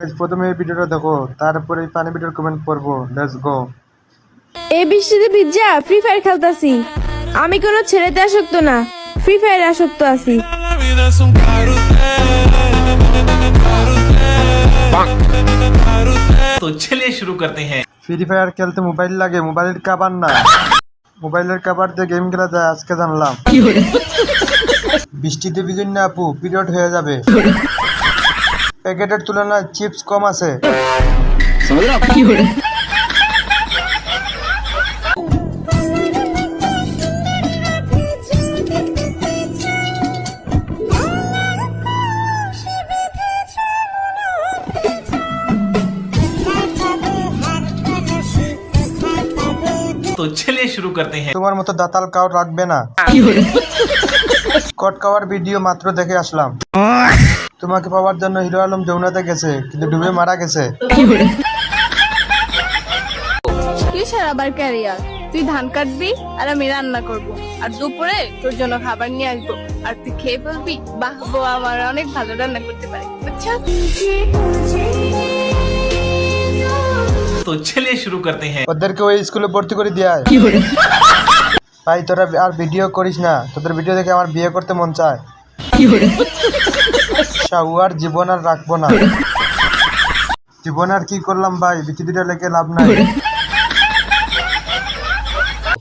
প্রথমে এই ভিডিওটা দেখো, তারপরে এই ফানি ভিডিওর কমেন্ট পড়বো। Let's go. এই বৃষ্টিতে ভিজা ফ্রি ফায়ার খেলতাছি। আমি কোনো ছেলেতে আসক্ত না, ফ্রি ফায়ারে আসক্ত আছি। तो चलिए शुरू करते हैं। ফ্রি ফায়ার খেলতে মোবাইল লাগে, মোবাইলের কভার না। মোবাইলের কভার দিয়ে গেম খেলা যায় আজকে জানলাম। বৃষ্টিতে ভিজুন না আপু, পিরিয়ড হয়ে যাবে। প্যাকেটের তুলনায় চিপস কম আছে। तो चलिए शुरू करते हैं। তোমার মতো দাতাল কাউ রাখবে না। কট কাওয়ার ভিডিও মাত্র দেখে আসলাম। তোমাকে পাওয়ার জন্য হিরো আলম যমুনাতে গেছে, কিন্তু ডুবে মারা গেছে। কিসের আবার ক্যারিয়ার? তুই ধান কাটবি আর আমি রান্না করব, আর দুপুরে তোর জন্য খাবার নিয়ে আসবো, আর তুই খেয়ে বলবি বাহ বউ আমার অনেক ভালো রান্না করতে পারে, বুঝছিস? तो चलिए शुरू करते हैं। ওদেরকে ওই স্কুলে ভর্তি করে দিয়ে আয়। ভাই তোরা আর ভিডিও করিস না, তোদের ভিডিও দেখে আমার বিয়ে করতে মন চায়। শাহু আর জীবন আর রাখবো না। জীবন আর কি করলাম ভাই, বিচিদিটা লেগে লাভ নাই।